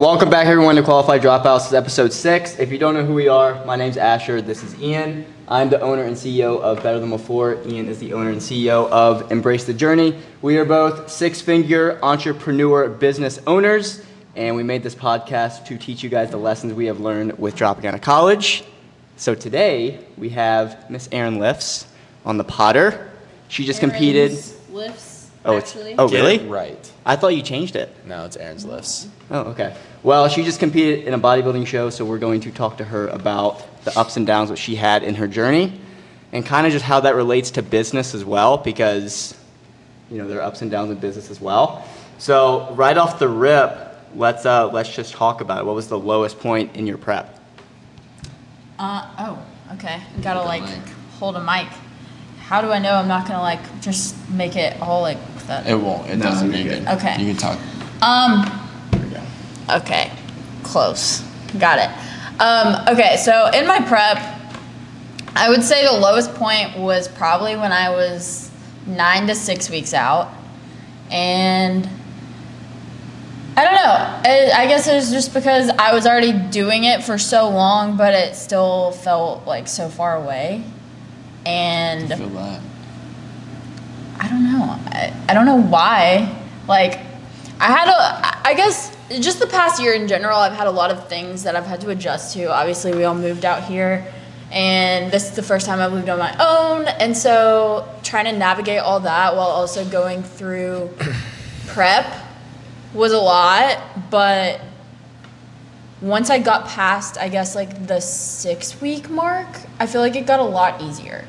Welcome back, everyone, to Qualified Dropouts. This is episode 6. If you don't know who we are, my name's Asher. This is Ian. I'm the owner and CEO of Better Than Before. Ian is the owner and CEO of Embrace the Journey. We are both six-figure entrepreneur business owners, and we made this podcast to teach you guys the lessons we have learned with dropping out of college. So today, we have Miss Erin Lifts on the Potter. She just competed. Lifts, Oh, actually. oh, really? Get it right. I thought you changed it. No, it's Aaron's lifts. Oh, okay. Well, she just competed in a bodybuilding show, so we're going to talk to her about the ups and downs that she had in her journey and kind of just how that relates to business as well, because, you know, there are ups and downs in business as well. So right off the rip, let's just talk about it. What was the lowest point in your prep? Okay. Gotta hold a mic. How do I know I'm not gonna just make it all that? It won't. It doesn't. You're good. Okay. You can talk. There we go. Okay. Close. Got it. Okay, so in my prep, I would say the lowest point was probably when I was 9 to 6 weeks out. And I don't know. I guess it was just because I was already doing it for so long, but it still felt so far away. And I feel that. I don't know. I don't know why. I guess just the past year in general, I've had a lot of things that I've had to adjust to. Obviously, we all moved out here, and this is the first time I've lived on my own. And so trying to navigate all that while also going through prep was a lot. But once I got past, I guess, the 6 week mark, I feel like it got a lot easier.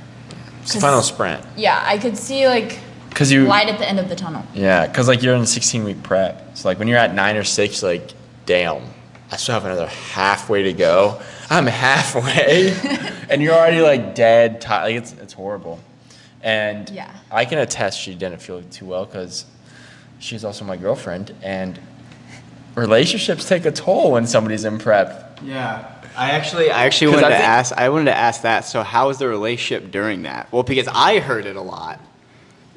It's the final sprint. Yeah, I could see light at the end of the tunnel. Yeah, because you're in a 16-week prep. So when you're at 9 or 6, you're like, damn, I still have another halfway to go. I'm halfway, and you're already dead tired. It's horrible. And yeah. I can attest she didn't feel too well because she's also my girlfriend, and relationships take a toll when somebody's in prep. Yeah. I actually wanted to ask. I wanted to ask that. So, how was the relationship during that? Well, because I heard it a lot,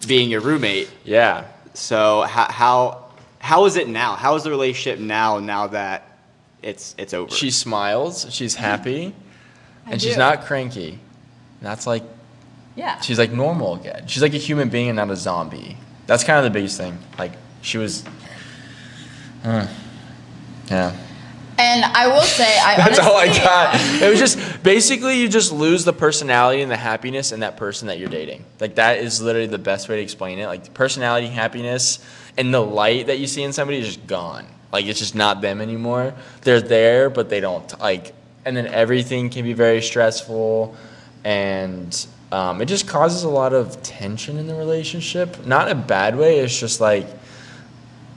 being your roommate. Yeah. So, how is it now? How is the relationship now that it's over? She smiles. She's happy, and she's do. not cranky. And that's Yeah. she's normal again. She's like a human being and not a zombie. That's kind of the biggest thing. She was. Yeah. And I will say, That's honestly, all I got. It was just basically you just lose the personality and the happiness in that person that you're dating. That is literally the best way to explain it. The personality, happiness, and the light that you see in somebody is just gone. It's just not them anymore. They're there, but they don't and then everything can be very stressful, and it just causes a lot of tension in the relationship. Not in a bad way. It's just I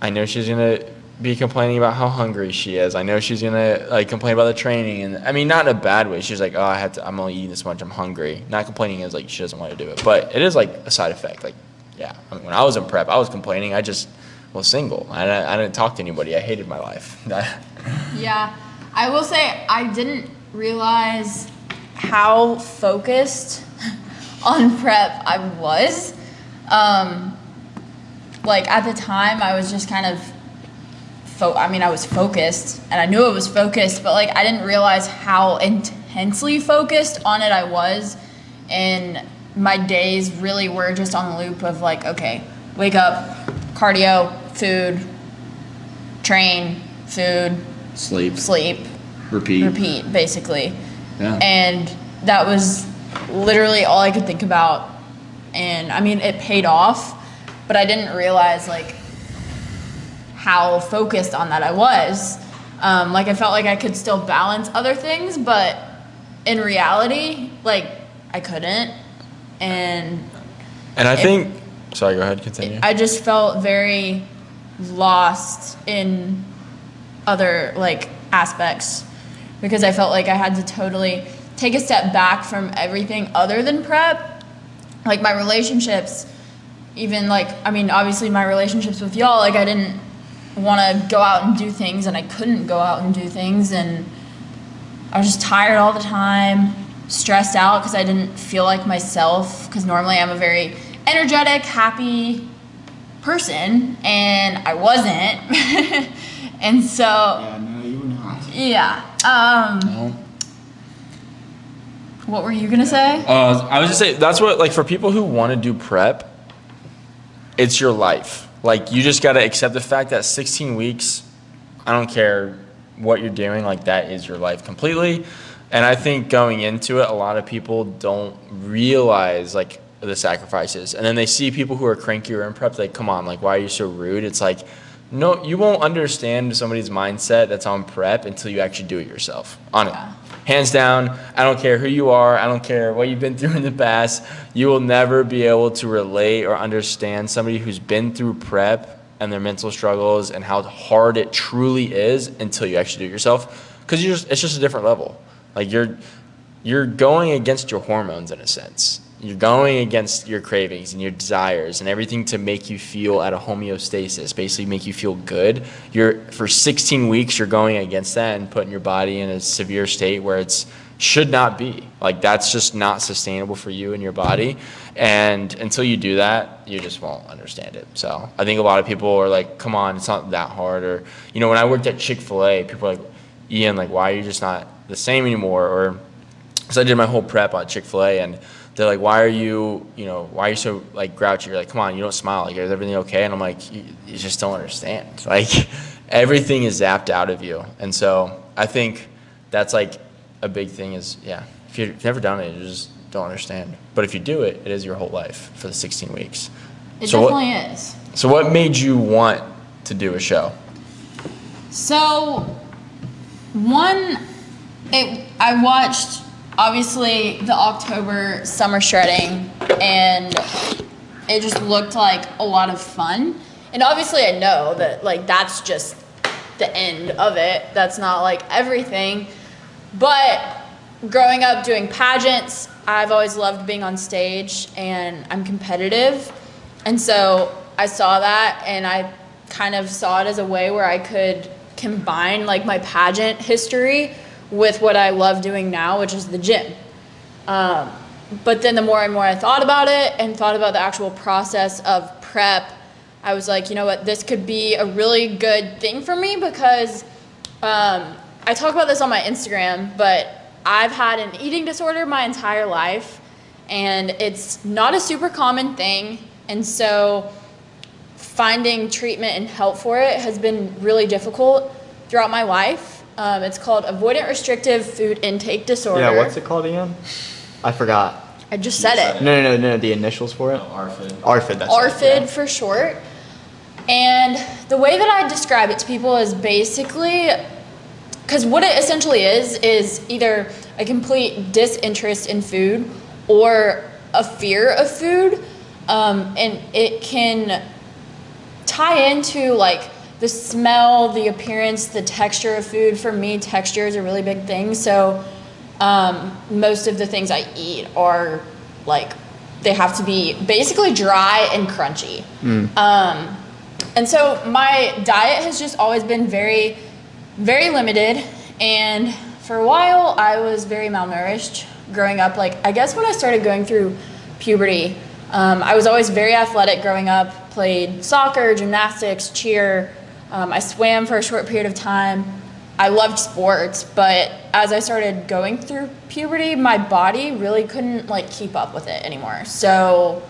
know she's gonna be complaining about how hungry she is. I know she's gonna complain about the training, and I mean, not in a bad way. She's oh, I'm only eating this much, I'm hungry. Not complaining is she doesn't want to do it, but it is a side effect. Yeah, I mean, when I was in prep, I was complaining. I just was single. I didn't talk to anybody. I hated my life. Yeah, I will say I didn't realize how focused on prep I was. At the time, I was just kind of I was focused, and I knew I was focused, but I didn't realize how intensely focused on it I was, and my days really were just on the loop of okay, wake up, cardio, food, train, food, sleep, repeat, basically. Yeah. And that was literally all I could think about, and I mean, it paid off, but I didn't realize how focused on that I was. I felt I could still balance other things, but in reality, I couldn't. And I think, sorry, go ahead, continue. I just felt very lost in other aspects, because I felt I had to totally take a step back from everything other than prep. My relationships, even obviously my relationships with y'all, I didn't want to go out and do things, and I couldn't go out and do things, and I was just tired all the time, stressed out because I didn't feel like myself, because normally I'm a very energetic, happy person, and I wasn't. And so Yeah, Yeah. No. What were you gonna say? I was just saying that's what, like, for people who want to do prep, it's your life. Like, you just gotta accept the fact that 16 weeks, I don't care what you're doing, like, that is your life completely. And I think going into it, a lot of people don't realize, like, the sacrifices. And then they see people who are crankier in prep, like, come on, like, why are you so rude? It's like, no, you won't understand somebody's mindset that's on prep until you actually do it yourself. On it. Yeah. Hands down, I don't care who you are, I don't care what you've been through in the past, you will never be able to relate or understand somebody who's been through prep and their mental struggles and how hard it truly is until you actually do it yourself. Because it's just a different level. Like, you're going against your hormones in a sense. You're going against your cravings and your desires and everything to make you feel at a homeostasis, basically make you feel good. For 16 weeks, you're going against that and putting your body in a severe state where it's should not be. Like, that's just not sustainable for you and your body. And until you do that, you just won't understand it. So I think a lot of people are like, come on, it's not that hard. Or, you know, when I worked at Chick-fil-A, people are like, Ian, like, why are you just not the same anymore? Or, because I did my whole prep on Chick-fil-A, and they're like, why are you so, like, grouchy? You're like, come on, you don't smile. Like, is everything okay? And I'm like, you just don't understand. Like, everything is zapped out of you. And so I think that's, like, a big thing is, yeah, if you've never done it, you just don't understand. But if you do it, it is your whole life for the 16 weeks. It definitely is. So what made you want to do a show? So, I watched, obviously, the October summer shredding, and it just looked like a lot of fun. And obviously I know that, like, that's just the end of it. That's not, like, everything. But growing up doing pageants, I've always loved being on stage, and I'm competitive. And so I saw that, and I kind of saw it as a way where I could combine, like, my pageant history with what I love doing now, which is the gym. But then the more and more I thought about it and thought about the actual process of prep, I was like, you know what, this could be a really good thing for me, because I talk about this on my Instagram, but I've had an eating disorder my entire life, and it's not a super common thing. And so finding treatment and help for it has been really difficult throughout my life. It's called avoidant restrictive food intake disorder. Yeah, what's it called again? I forgot. I just said it. No, the initials for it? ARFID. ARFID, that's ARFID it. Yeah. for short. And the way that I describe it to people is basically, because what it essentially is either a complete disinterest in food or a fear of food. And it can tie into, like, the smell, the appearance, the texture of food. For me, texture is a really big thing. So most of the things I eat are, like, they have to be basically dry and crunchy. And so my diet has just always been very, very limited. And for a while, I was very malnourished growing up. Like, I guess when I started going through puberty, I was always very athletic growing up, played soccer, gymnastics, cheer. I swam for a short period of time. I loved sports, but as I started going through puberty, my body really couldn't, like, keep up with it anymore. So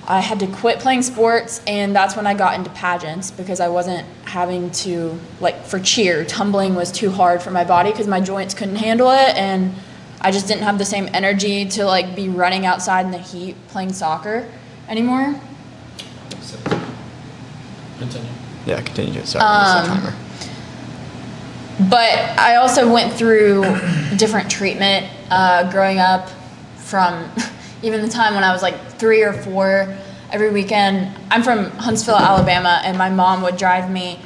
I had to quit playing sports, and that's when I got into pageants, because I wasn't having to, like, for cheer, tumbling was too hard for my body because my joints couldn't handle it, and I just didn't have the same energy to, like, be running outside in the heat playing soccer anymore. Continue. Yeah, continue. Sorry, timer. But I also went through different treatment growing up, from even the time when I was like 3 or 4. Every weekend, I'm from Huntsville, Alabama, and my mom would drive me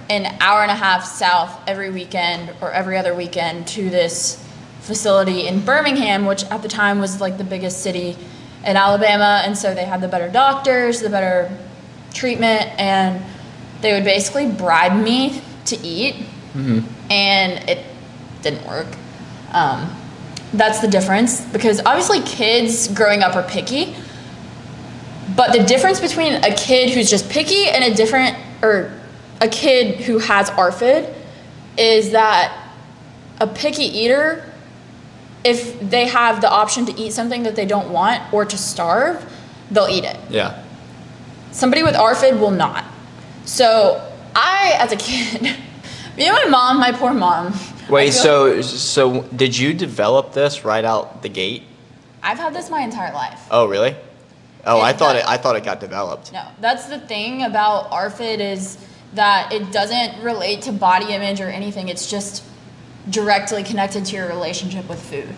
an hour and a half south every weekend or every other weekend to this facility in Birmingham, which at the time was, like, the biggest city in Alabama. And so they had the better doctors, the better treatment, and they would basically bribe me to eat. And it didn't work. That's the difference, because obviously kids growing up are picky, but the difference between a kid who's just picky and a kid who has ARFID is that a picky eater, if they have the option to eat something that they don't want or to starve, they'll eat it. Yeah. Somebody with ARFID will not. So I, as a kid, me and my mom, my poor mom. Wait, so did you develop this right out the gate? I've had this my entire life. Oh, really? Oh, I thought does. it got developed. No, that's the thing about ARFID is that it doesn't relate to body image or anything. It's just directly connected to your relationship with food.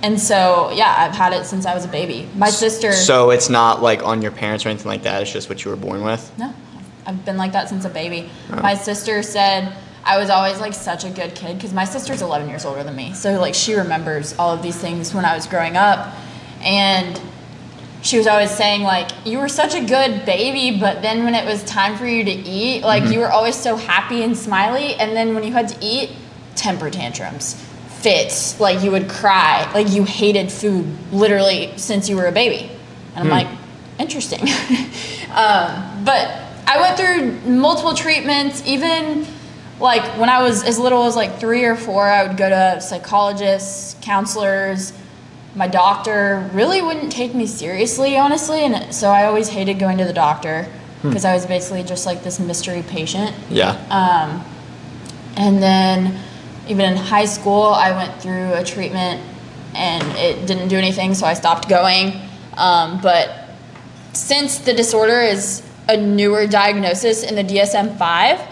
And so, yeah, I've had it since I was a baby. My sister... So it's not like on your parents or anything like that? It's just what you were born with? No, I've been like that since a baby. Oh. My sister said I was always like such a good kid because my sister's 11 years older than me. So like she remembers all of these things when I was growing up. And she was always saying like, you were such a good baby, but then when it was time for you to eat, like you were always so happy and smiley. And then when you had to eat, temper tantrums, fits, like you would cry, like you hated food literally since you were a baby. And I'm like, interesting. But I went through multiple treatments, even like when I was as little as like 3 or 4, I would go to psychologists, counselors. My doctor really wouldn't take me seriously, honestly, and so I always hated going to the doctor because I was basically just like this mystery patient. Yeah. And then even in high school, I went through a treatment and it didn't do anything, so I stopped going. But since the disorder is a newer diagnosis in the DSM-5,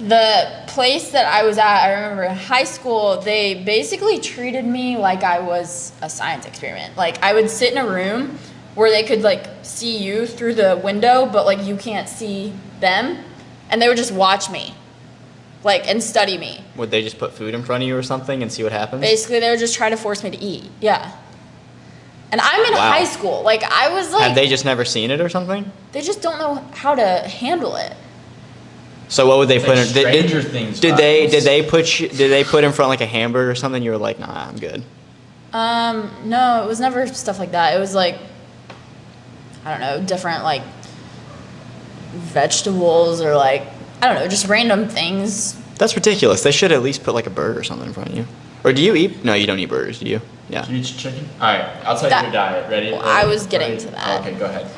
the place that I was at, I remember in high school, they basically treated me like I was a science experiment. Like I would sit in a room where they could like see you through the window, but like you can't see them, and they would just watch me, like, and study me. Would they just put food in front of you or something and see what happens? Basically, they would just try to force me to eat. Yeah. And I'm in high school. Like I was like. Have they just never seen it or something? They just don't know how to handle it. So what would they put in? Stranger Things Did they put in front like a hamburger or something? You were like, nah, I'm good. No, it was never stuff like that. It was like, I don't know, different like vegetables or like, I don't know, just random things. That's ridiculous. They should at least put like a burger or something in front of you. Or do you eat? No, you don't eat burgers, do you? Yeah. Do you eat chicken? All right, I'll tell you your diet. Ready? Well, I was getting to that. Okay, go ahead.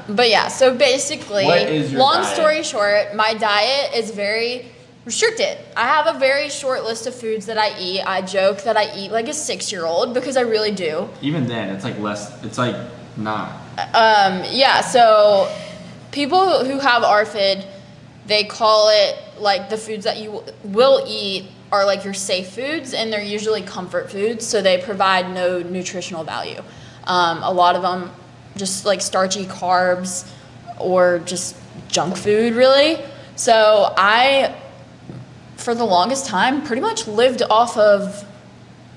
But yeah, so basically, What is your long diet? story short, my diet is very restricted. I have a very short list of foods that I eat. I joke that I eat like a 6-year-old because I really do. Even then, it's like less. It's like not. Yeah, so people who have ARFID, they call it like the foods that you will eat are like your safe foods, and they're usually comfort foods, so they provide no nutritional value. A lot of them just like starchy carbs or just junk food, really. So I, for the longest time, pretty much lived off of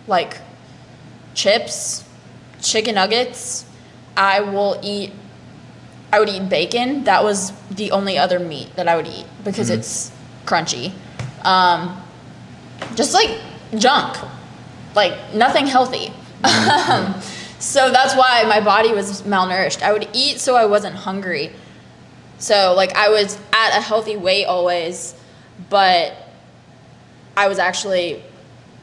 like chips, chicken nuggets. I would eat bacon. That was the only other meat that I would eat because it's crunchy. Just like junk, like nothing healthy. So that's why my body was malnourished. I would eat so I wasn't hungry. So like I was at a healthy weight always, but I was actually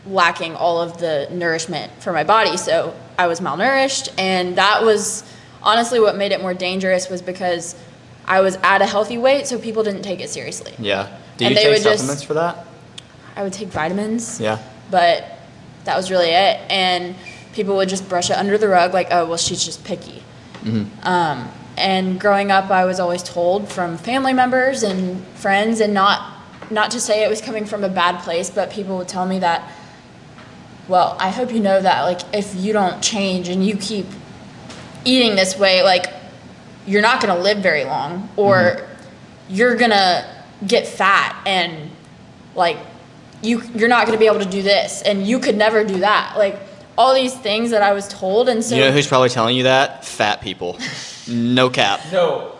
lacking all of the nourishment for my body. So I was malnourished, and that was honestly what made it more dangerous, was because I was at a healthy weight, so people didn't take it seriously. Yeah. Do And you they take would just- supplements for that? I would take vitamins. Yeah. But that was really it. And people would just brush it under the rug like, oh, well, she's just picky. And growing up, I was always told from family members and friends, and not to say it was coming from a bad place, but people would tell me that, well, I hope you know that, like, if you don't change and you keep eating this way, like, you're not going to live very long, or you're going to get fat, and, like, you're not going to be able to do this, and you could never do that. Like, all these things that I was told, and so... You know who's probably telling you that? Fat people. No cap. No.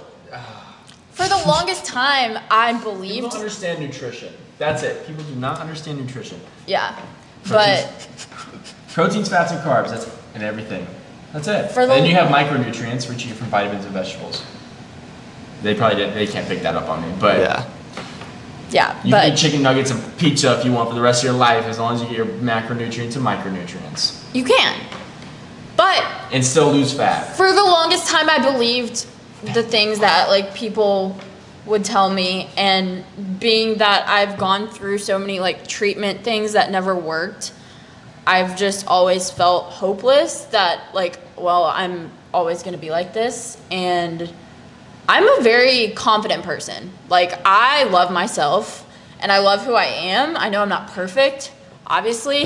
For the longest time, I People believed... don't understand nutrition. That's it. People do not understand nutrition. Yeah, but... Proteins, fats, and carbs. That's and everything. That's it. For And the- then you have micronutrients, which you get from vitamins and vegetables. They probably did. They can't pick that up on me, but Yeah. Yeah, You but can eat chicken nuggets and pizza if you want for the rest of your life, as long as you get your macronutrients and micronutrients. you can. But And still lose fat. for the longest time, I believed the things that like people would tell me, and being that I've gone through so many like treatment things that never worked, I've just always felt hopeless that like, well, I'm always going to be like this. And I'm a very confident person. Like, I love myself and I love who I am. I know I'm not perfect, obviously.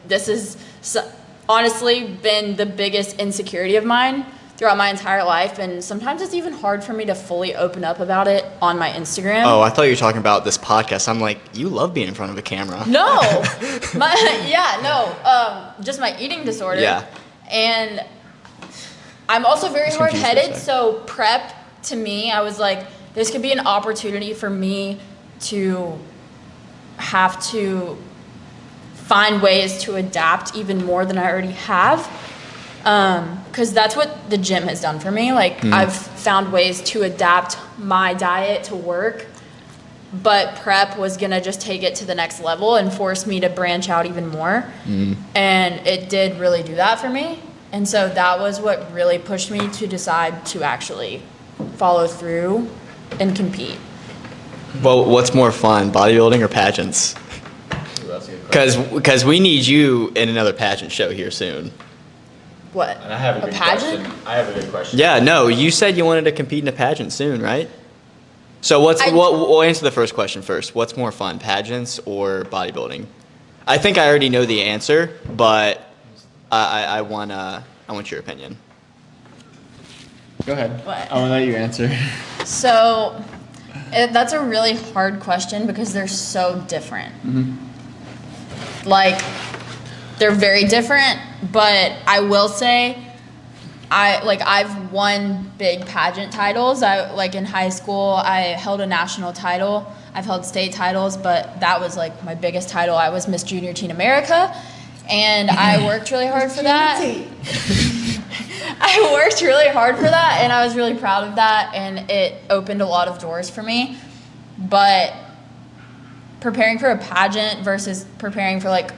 This is honestly been the biggest insecurity of mine throughout my entire life, and sometimes it's even hard for me to fully open up about it on my Instagram. Oh, I thought you were talking about this podcast. I'm like, you love being in front of a camera. No, just my eating disorder. Yeah. And I'm also very Just confused for a hard-headed, sec. so prep to me, I was like, this could be an opportunity for me to have to find ways to adapt even more than I already have. Because that's what the gym has done for me. Like, I've found ways to adapt my diet to work, but prep was gonna just take it to the next level and force me to branch out even more. And it did really do that for me. And so that was what really pushed me to decide to actually follow through and compete. Well, what's more fun, bodybuilding or pageants? Ooh, that's a good question. Because we need you in another pageant show here soon. What? And I have a good pageant? question. I have a good question. Yeah, no, you said you wanted to compete in a pageant soon, right? So we'll answer the first question first. What's more fun, pageants or bodybuilding? I think I already know the answer, but I want your opinion. Go ahead. What? I want to let you answer. So that's a really hard question because they're so different. Like, they're very different, but I will say I've won big pageant titles. In high school, I held a national title. I've held state titles, but that was like my biggest title. I was Miss Junior Teen America, and I worked really hard for that. I worked really hard for that, and I was really proud of that, and it opened a lot of doors for me. But preparing for a pageant versus preparing for like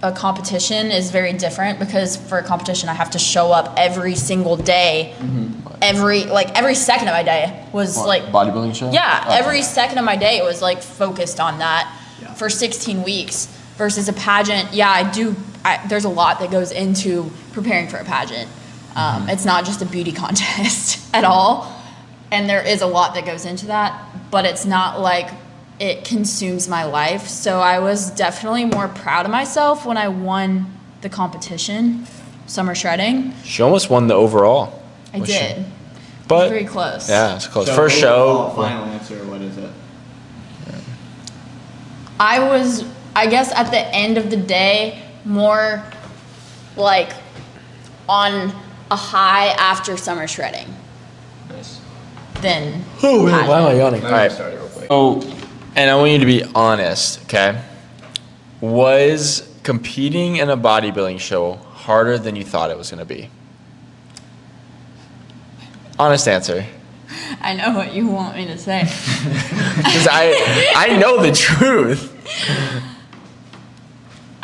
a competition is very different, because for a competition I have to show up every single day. Every second of my day was bodybuilding show? Yeah, every second of my day was like focused on that for 16 weeks. Versus a pageant, there's a lot that goes into preparing for a pageant. It's not just a beauty contest at all, and there is a lot that goes into that, but it's not like it consumes my life. So I was definitely more proud of myself when I won the competition, summer shredding. She almost won the overall. I did. But Very close. yeah, it's close. First show. Final answer, what is it? I guess at the end of the day, more like on a high after summer shredding Nice. than Oh, man, why am I pageant. yawning? All right. Oh, and I want you to be honest, okay? Was competing in a bodybuilding show harder than you thought it was going to be? Honest answer. I know what you want me to say. Because I know the truth.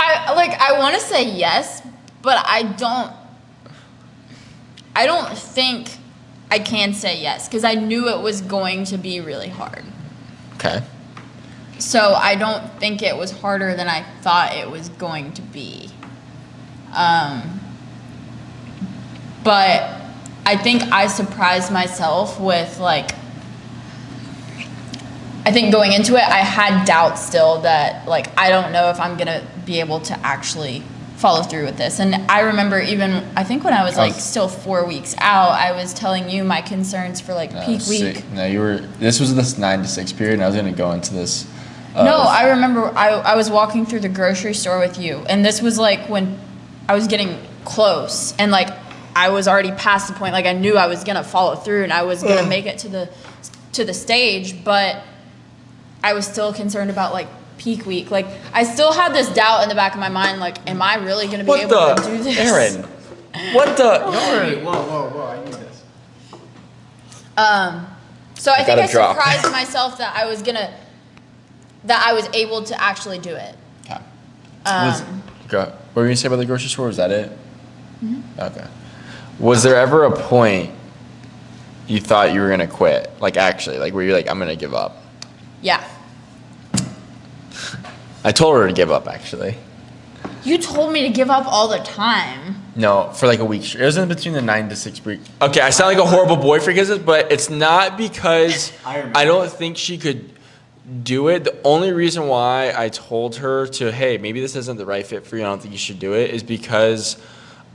I want to say yes, but I don't think I can say yes, because I knew it was going to be really hard. Okay. So I don't think it was harder than I thought it was going to be. But I think I surprised myself with I think going into it, I had doubts still that I don't know if I'm gonna be able to actually follow through with this. And I remember I think when I was still 4 weeks out, I was telling you my concerns for peak week. No, this was this 9 to 6 period, and I was going to go into this. No, I remember I was walking through the grocery store with you, and this was when I was getting close, and I was already past the point. I knew I was gonna follow through, and I was gonna make it to the stage, but I was still concerned about peak week. I still had this doubt in the back of my mind. Am I really gonna be able to do this? Aaron, what the? Whoa, I need this. So I think gotta I drop. surprised myself that I was able to actually do it. Okay. What were you going to say about the grocery store? Was that it? Mm-hmm. Okay. Was there ever a point you thought you were going to quit? Like, actually, like, where you're like, I'm going to give up? Yeah. I told her to give up, actually. You told me to give up all the time. No, for like a week. It was in between the 9 to 6 week. Okay, I sound like a horrible boyfriend because of this, but it's not because I don't think she could do it. The only reason why I told her to, hey, maybe this isn't the right fit for you, I don't think you should do it, is because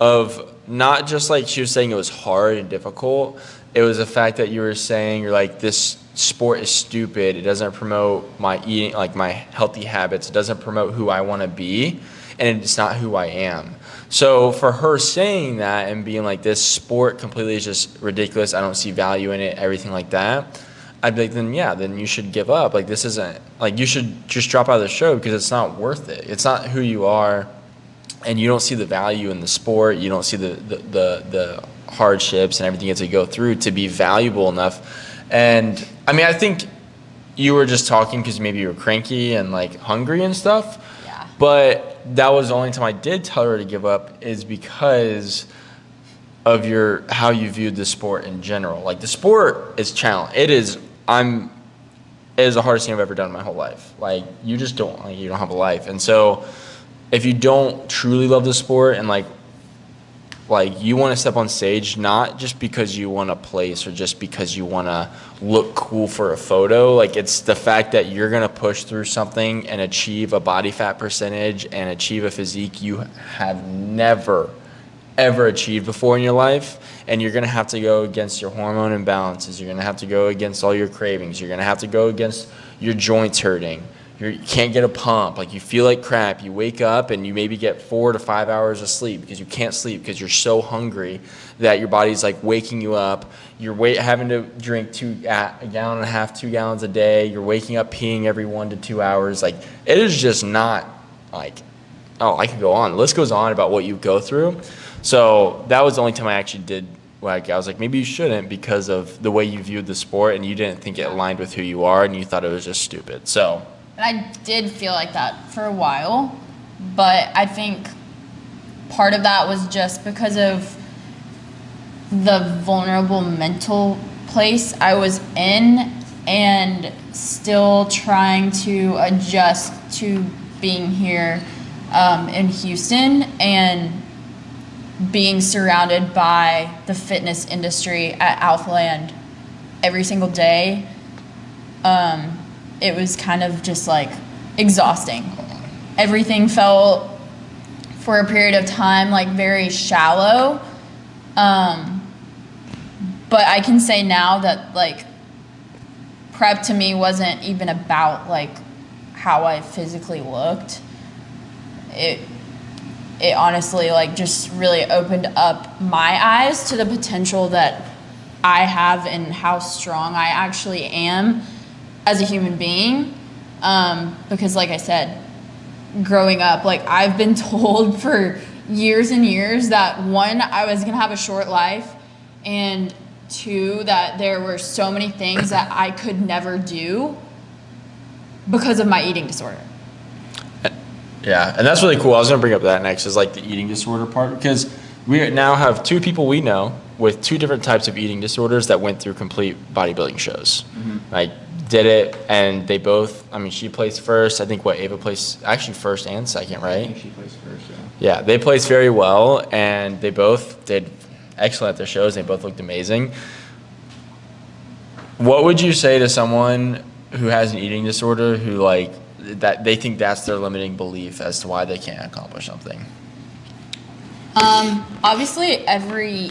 of not just like she was saying it was hard and difficult. It was the fact that you were saying you're like, this sport is stupid. It doesn't promote my eating, like my healthy habits. It doesn't promote who I want to be, and it's not who I am. So for her saying that and being like, this sport completely is just ridiculous, I don't see value in it, everything like that, I'd be like, then you should give up. Like, this isn't, like, you should just drop out of the show because it's not worth it. It's not who you are, and you don't see the value in the sport. You don't see the hardships and everything you have to go through to be valuable enough. And I mean, I think you were just talking because maybe you were cranky and like hungry and stuff. Yeah. But that was the only time I did tell her to give up, is because of how you viewed the sport in general. Like, the sport is challenge. It is the hardest thing I've ever done in my whole life. Like, you just don't have a life. And so if you don't truly love the sport and like you want to step on stage, not just because you want a place or just because you want to look cool for a photo, like, it's the fact that you're going to push through something and achieve a body fat percentage and achieve a physique you have never ever achieved before in your life, and you're going to have to go against your hormone imbalances. You're going to have to go against all your cravings. You're going to have to go against your joints hurting. You can't get a pump. Like, you feel like crap. You wake up and you maybe get 4 to 5 hours of sleep because you can't sleep because you're so hungry that your body's like waking you up. You're having to drink a gallon and a half, 2 gallons a day. You're waking up peeing every 1 to 2 hours. Like, it is just not like, oh, I could go on. The list goes on about what you go through. So that was the only time I actually did, like, I was like, maybe you shouldn't, because of the way you viewed the sport and you didn't think it aligned with who you are and you thought it was just stupid. So. And I did feel like that for a while, but I think part of that was just because of the vulnerable mental place I was in and still trying to adjust to being here in Houston and being surrounded by the fitness industry at Alphaland every single day. It was kind of just like exhausting. Everything felt, for a period of time, like very shallow. But I can say now that like prep to me wasn't even about like how I physically looked. It honestly like just really opened up my eyes to the potential that I have and how strong I actually am as a human being. Because like I said, growing up, like I've been told for years and years that 1, I was gonna have a short life, and 2, that there were so many things that I could never do because of my eating disorder. Yeah, and that's really cool. I was going to bring up that next, is like the eating disorder part, because we now have 2 people we know with 2 different types of eating disorders that went through complete bodybuilding shows. Mm-hmm. Like, did it, and they both, I mean, she placed first. I think Ava placed actually first and second, right? I think she placed first, yeah. Yeah, they placed very well, and they both did excellent at their shows. They both looked amazing. What would you say to someone who has an eating disorder who like that they think that's their limiting belief as to why they can't accomplish something? Obviously every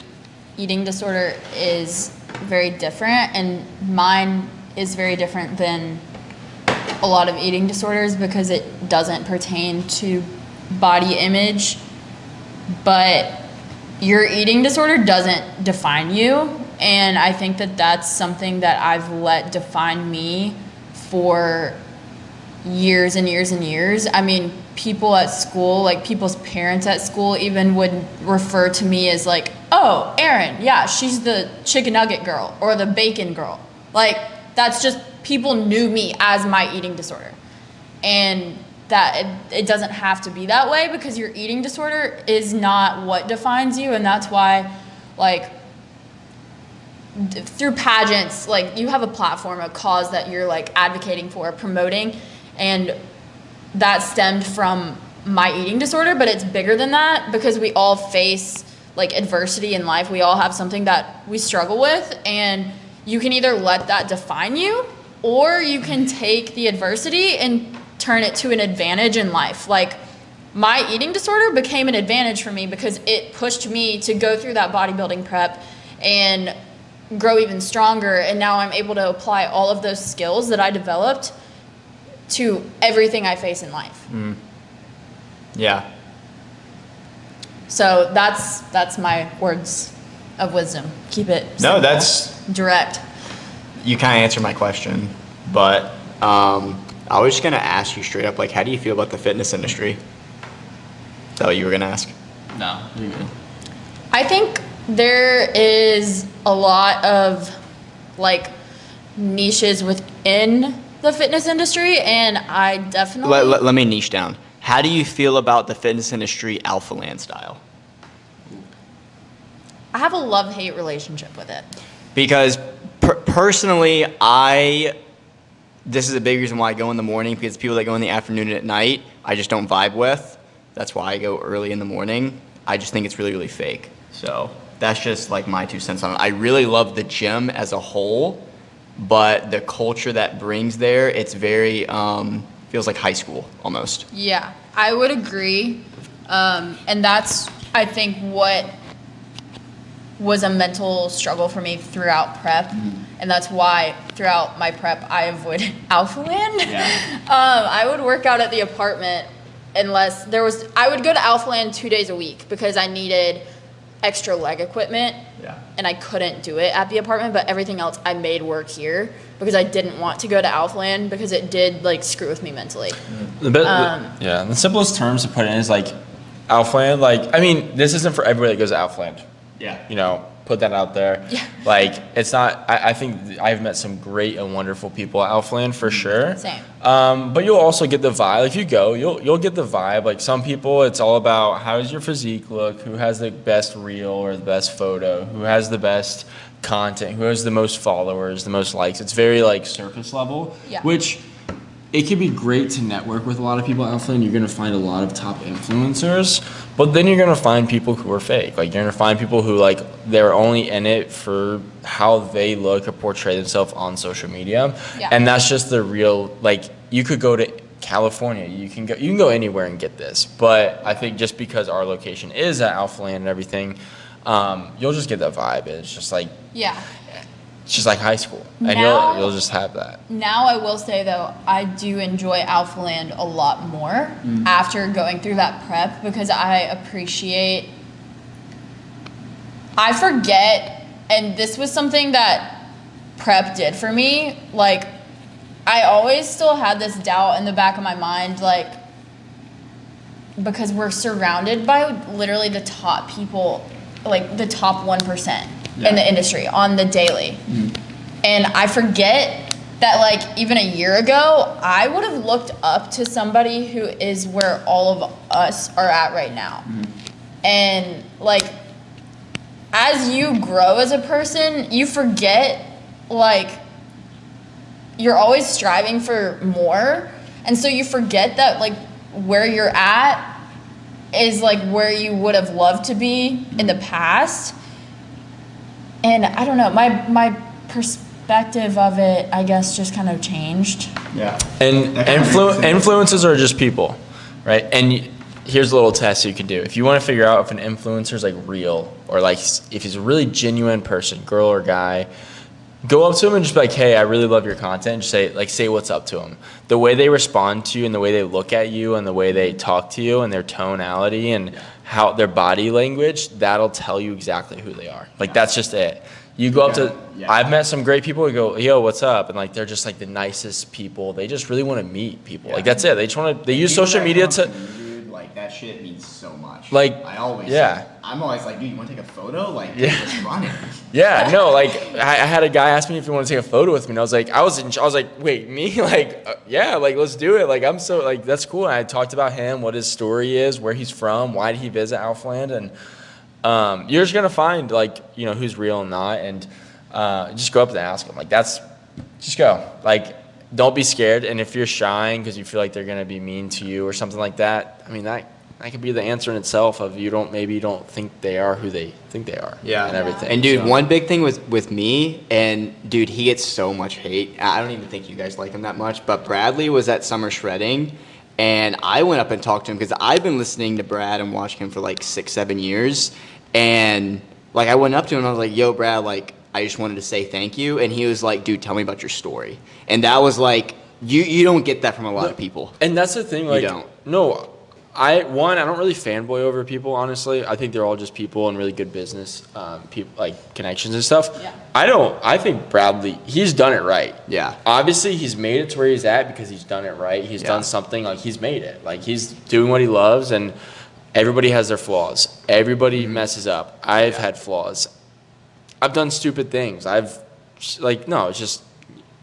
eating disorder is very different, and mine is very different than a lot of eating disorders because it doesn't pertain to body image. But your eating disorder doesn't define you, and I think that that's something that I've let define me for years and years and years. I mean, people at school, like people's parents at school even would refer to me as like, oh, Erin, yeah, she's the chicken nugget girl or the bacon girl. Like, that's just, people knew me as my eating disorder. And that it doesn't have to be that way, because your eating disorder is not what defines you. And that's why, like, through pageants, like, you have a platform, a cause that you're, like, advocating for, promoting, and that stemmed from my eating disorder, but it's bigger than that, because we all face, like, adversity in life. We all have something that we struggle with, and you can either let that define you, or you can take the adversity and turn it to an advantage in life. Like, my eating disorder became an advantage for me because it pushed me to go through that bodybuilding prep and grow even stronger, and now I'm able to apply all of those skills that I developed to everything I face in life. Yeah. So that's my words of wisdom. Keep it No, simple, that's direct. You kind of answered my question, but I was just gonna ask you straight up, like, how do you feel about the fitness industry? Is that what you were gonna ask? No, you're good. I think there is a lot of, like, niches within the fitness industry, and I definitely... Let me niche down. How do you feel about the fitness industry alpha land style? I have a love-hate relationship with it. Because personally, this is a big reason why I go in the morning, because people that go in the afternoon and at night, I just don't vibe with. That's why I go early in the morning. I just think it's really, really fake. So that's just like my 2 cents on it. I really love the gym as a whole, but the culture that brings there, it's very, feels like high school almost. Yeah, I would agree. And that's, I think, what was a mental struggle for me throughout prep. And that's why throughout my prep, I avoided Alpha Land. Yeah. I would work out at the apartment unless there was, I would go to Alpha Land 2 days a week because I needed extra leg equipment. Yeah. And I couldn't do it at the apartment, but everything else I made work here because I didn't want to go to Alpha Land because it did, like, screw with me mentally. The simplest terms to put in is, like, Alphaland. Like, I mean, this isn't for everybody that goes to Alphaland. Yeah. You know, put that out there. Yeah. Like, it's not, I think I've met some great and wonderful people at Alphaland for sure. Same. But you'll also get the vibe. If you go, you'll get the vibe. Like, some people, it's all about how does your physique look, who has the best reel or the best photo, who has the best content, who has the most followers, the most likes. It's very, like, surface level. Yeah. Which, it can be great to network with a lot of people at Alphaland. You're going to find a lot of top influencers, but then you're going to find people who are fake. Like, you're going to find people who, like, they're only in it for how they look or portray themselves on social media. Yeah. And that's just the real, like, you could go to California. You can go anywhere and get this. But I think just because our location is at Alphaland and everything, you'll just get that vibe. It's just like, Yeah. it's just like high school. And Now- you'll just have that. Now I will say, though, I do enjoy Alpha Land a lot more after going through that prep because I forget, and this was something that prep did for me, like, I always still had this doubt in the back of my mind, like, because we're surrounded by literally the top people, like the top 1% in the industry on the daily. And I forget that, like, even a year ago, I would have looked up to somebody who is where all of us are at right now. And, like, as you grow as a person, you forget, like, you're always striving for more. And so you forget that, like, where you're at is, like, where you would have loved to be in the past. And I don't know, my perspective of it, I guess, just kind of changed. Yeah. And influencers are just people, right? And here's a little test you can do. If you want to figure out if an influencer is, like, real or, like, if he's a really genuine person, girl or guy, go up to him and just be like, hey, I really love your content. Just say what's up to him. The way they respond to you and the way they look at you and the way they talk to you and their tonality and how their body language, that'll tell you exactly who they are. Like, that's just it. You go up to, I've met some great people who go, yo, what's up? And, like, they're just, like, the nicest people. They just really want to meet people. Like, that's it. They just want to, they use social media to, Dude, like, that shit means so much. like, I always yeah. say. I'm always like, dude, you want to take a photo? Like, Yeah. let's run it. Yeah, no, like I had a guy ask me if he wanted to take a photo with me, and I was like, wait, me? Like, yeah, like let's do it. Like I'm so like that's cool. And I talked about him, what his story is, where he's from, why did he visit Alphaland, and you're just gonna find like who's real and not, and just go up and ask him. Like just go. Like don't be scared, and if you're shying because you feel like they're gonna be mean to you or something like that, I mean that could be the answer in itself of you don't think they are who they think they are. Yeah. And everything. And dude, So- one big thing was with me, and dude, he gets so much hate. I don't even think you guys like him that much, but Bradley was at Summer Shredding, and I went up and talked to him because I've been listening to Brad and watching him for like 6-7 years, and like I went up to him and I was like, yo, Brad, like I just wanted to say thank you, and he was like, dude, tell me about your story. And that was like, you don't get that from a lot of people. And that's the thing, like, don't. no, I don't really fanboy over people, honestly. I think they're all just people and really good business, people like connections and stuff. Yeah. I think Bradley, he's done it right. Yeah. Obviously, he's made it to where he's at because he's done it right. He's done something, like he's made it. Like he's doing what he loves, and everybody has their flaws. Everybody messes up. I've had flaws. I've done stupid things. It's just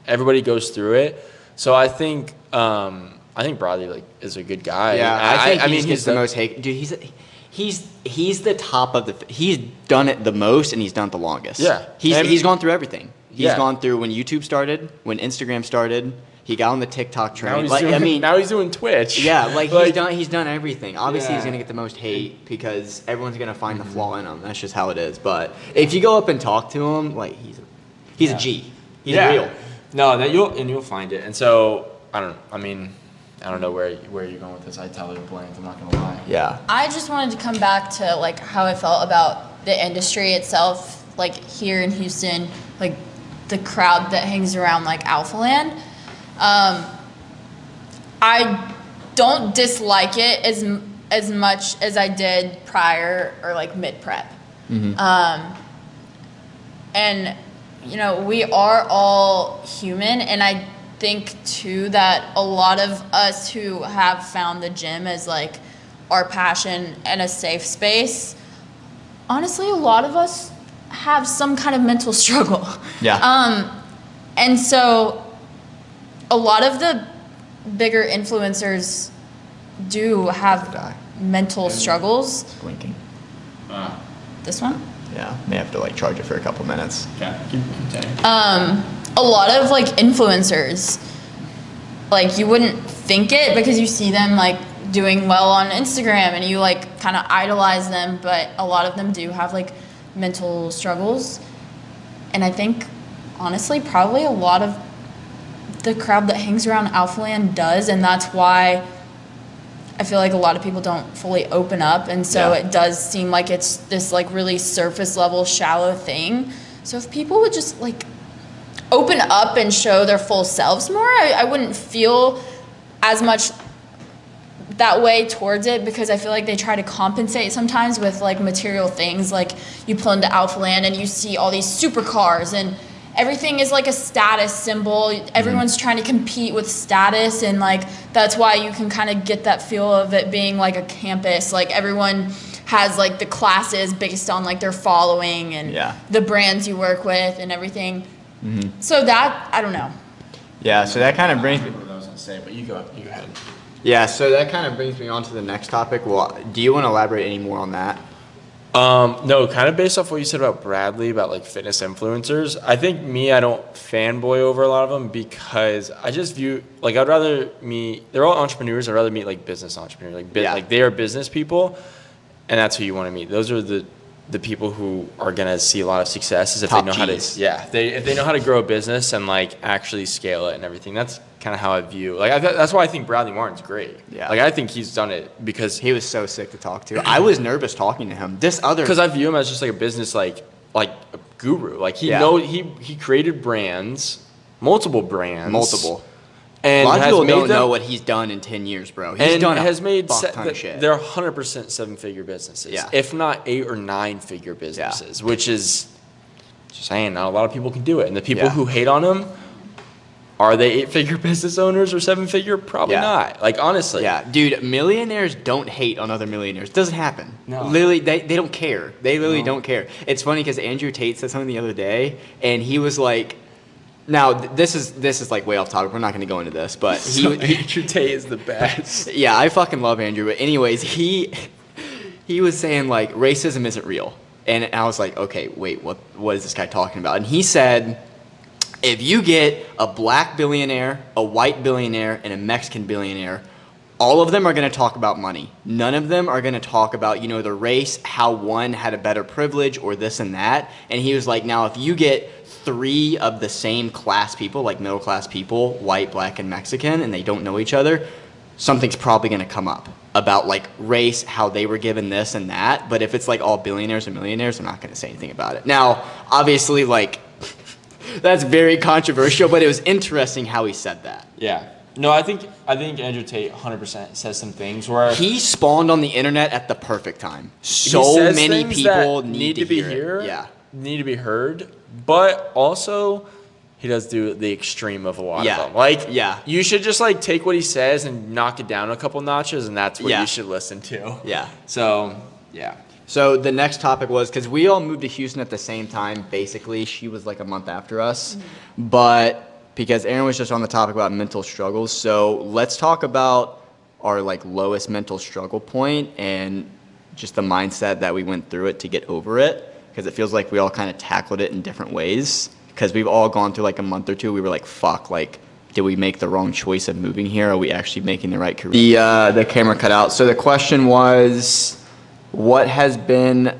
everybody goes through it. So I think Bradley like is a good guy. Yeah, I think mean, he's the most hate. Dude, he's the top of the. He's done it the most, and he's done it the longest. Yeah. he's gone through everything. He's Yeah. gone through when YouTube started, when Instagram started. He got on the TikTok train. Now he's doing Twitch. yeah, like he's done everything. Obviously, he's gonna get the most hate because everyone's gonna find the flaw in him. That's just how it is. But if you go up and talk to him, like he's a G. He's real. No, that you'll find it. And so I don't know where you're going with this. I totally blanked. I'm not gonna lie. Yeah. I just wanted to come back to like how I felt about the industry itself, like here in Houston, like the crowd that hangs around like Alphaland. I don't dislike it as much as I did prior or like mid prep. And we are all human, and I think too that a lot of us who have found the gym as like our passion and a safe space, honestly, a lot of us have some kind of mental struggle. Yeah. And so a lot of the bigger influencers do have mental struggles. Blinking. This one? Yeah. May have to like charge it for a couple minutes. Yeah. A lot of like influencers, like you wouldn't think it because you see them like doing well on Instagram and you like kind of idolize them, but a lot of them do have like mental struggles. And I think honestly probably a lot of the crowd that hangs around Alphaland does, and that's why I feel like a lot of people don't fully open up, and so it does seem like it's this like really surface level shallow thing. So if people would just like open up and show their full selves more, I wouldn't feel as much that way towards it, because I feel like they try to compensate sometimes with like material things. Like you pull into Alphaland and you see all these supercars and everything is like a status symbol. Everyone's trying to compete with status, and like that's why you can kind of get that feel of it being like a campus. Like everyone has like the classes based on like their following and the brands you work with and everything. So that, I don't know. Yeah, so that kind of brings me. What I was gonna say, but you go ahead. Yeah, so that kind of brings me on to the next topic. Well, do you want to elaborate any more on that? No, kind of based off what you said about Bradley, about like fitness influencers. I think I don't fanboy over a lot of them because I just view, like I'd rather they're all entrepreneurs. I'd rather meet like business entrepreneurs, like they are business people, and that's who you want to meet. Those are the people who are gonna see a lot of success is if Top they know how to, Gs. if they know how to grow a business and like actually scale it and everything. That's kind of how I view. Like that's why I think Bradley Martin's great. Yeah. Like I think he's done it because He was so sick to talk to. I was nervous talking to him. Because I view him as just like a business like a guru. Like he created brands, multiple brands. And a lot of people don't them, know what he's done in 10 years, bro. He's done a fuck ton of shit. They're 100% 7-figure businesses, if not 8 or 9-figure businesses, which is just saying not a lot of people can do it. And the people who hate on him Are they 8-figure business owners or 7-figure? Probably Yeah. not. Like, honestly. Yeah, dude, millionaires don't hate on other millionaires. It doesn't happen. No. Literally, they don't care. They literally don't care. It's funny because Andrew Tate said something the other day, and he was like, now, this is like way off topic. We're not going to go into this, but Andrew Tate is the best. yeah, I fucking love Andrew. But anyways, he was saying like racism isn't real, and I was like, okay, wait, what is this guy talking about? And he said, if you get a black billionaire, a white billionaire, and a Mexican billionaire, all of them are going to talk about money. None of them are going to talk about, the race, how one had a better privilege or this and that. And he was like, now if you get 3 of the same class people, like middle class people, white, black, and Mexican, and they don't know each other, something's probably going to come up about like race, how they were given this and that. But if it's like all billionaires and millionaires, I'm not going to say anything about it. Now, obviously, like, that's very controversial, but it was interesting how he said that. Yeah. No, I think Andrew Tate 100% says some things where He spawned on the internet at the perfect time. he So says many things people that need to be hear here, it. Yeah. need to be heard, but also he does do the extreme of a lot Yeah. of them. Like, Yeah. you should just like take what he says and knock it down a couple notches, and that's what Yeah. you should listen to. Yeah. So, yeah. So the next topic was, because we all moved to Houston at the same time, basically. She was like a month after us. But because Aaron was just on the topic about mental struggles, so let's talk about our like lowest mental struggle point and just the mindset that we went through it to get over it. Because it feels like we all kind of tackled it in different ways. Because we've all gone through like a month or two, we were like, fuck, like, did we make the wrong choice of moving here? Are we actually making the right career? The camera cut out. So the question was, what has been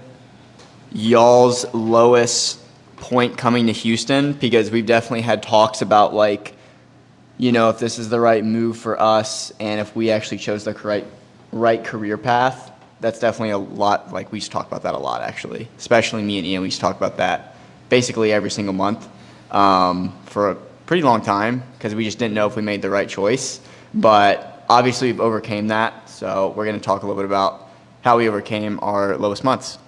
y'all's lowest point coming to Houston? Because we've definitely had talks about like, if this is the right move for us and if we actually chose the right career path. That's definitely a lot, like we used to talk about that a lot actually. Especially me and Ian, we used to talk about that basically every single month for a pretty long time because we just didn't know if we made the right choice. But obviously we've overcame that, so we're going to talk a little bit about how we overcame our lowest months.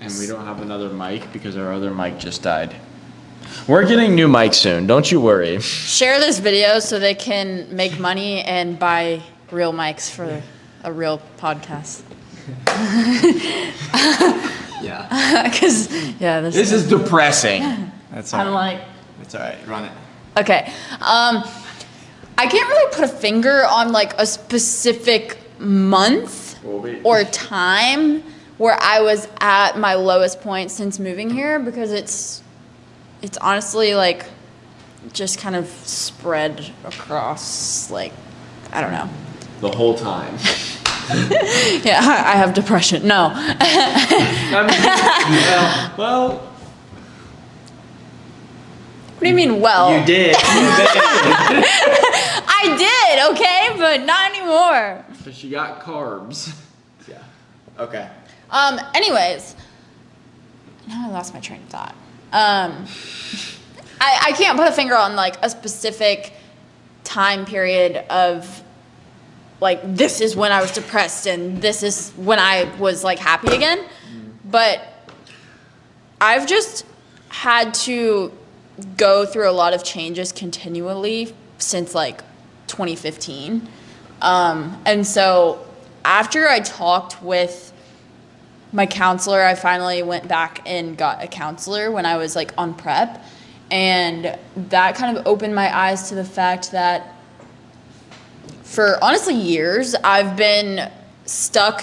And we don't have another mic because our other mic just died. We're getting new mics soon, don't you worry. Share this video so they can make money and buy real mics for a real podcast. Yeah. Because, This is depressing. That's all I'm right. like, That's all right. Run it. okay. I can't really put a finger on like a specific month or time where I was at my lowest point since moving here because it's honestly like just kind of spread across like, I don't know. The whole time. Yeah, I have depression. No. Well, What do you mean, well? You did. I did, okay, but not anymore. but she got carbs. Yeah. Okay. Anyways, now I lost my train of thought. I can't put a finger on like a specific time period of like this is when I was depressed and this is when I was like happy again. But I've just had to go through a lot of changes continually since like 2015. And so after I talked with my counselor, I finally went back and got a counselor when I was like on prep. And that kind of opened my eyes to the fact that for honestly years, I've been stuck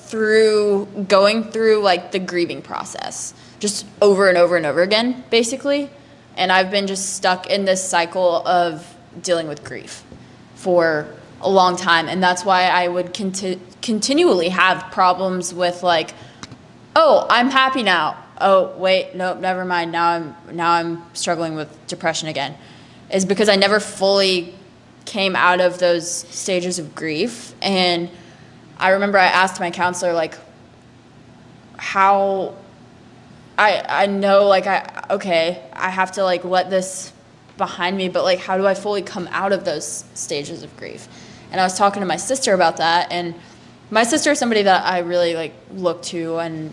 going through like the grieving process just over and over and over again, basically. And I've been just stuck in this cycle of dealing with grief for a long time. And that's why I would continually have problems with like, oh, I'm happy now. Oh, wait, nope, never mind. Now I'm struggling with depression again. Is because I never fully came out of those stages of grief. And I remember I asked my counselor, like, how I know, like, I have to, like, let this behind me, but, like, how do I fully come out of those stages of grief? And I was talking to my sister about that, and my sister is somebody that I really, like, look to and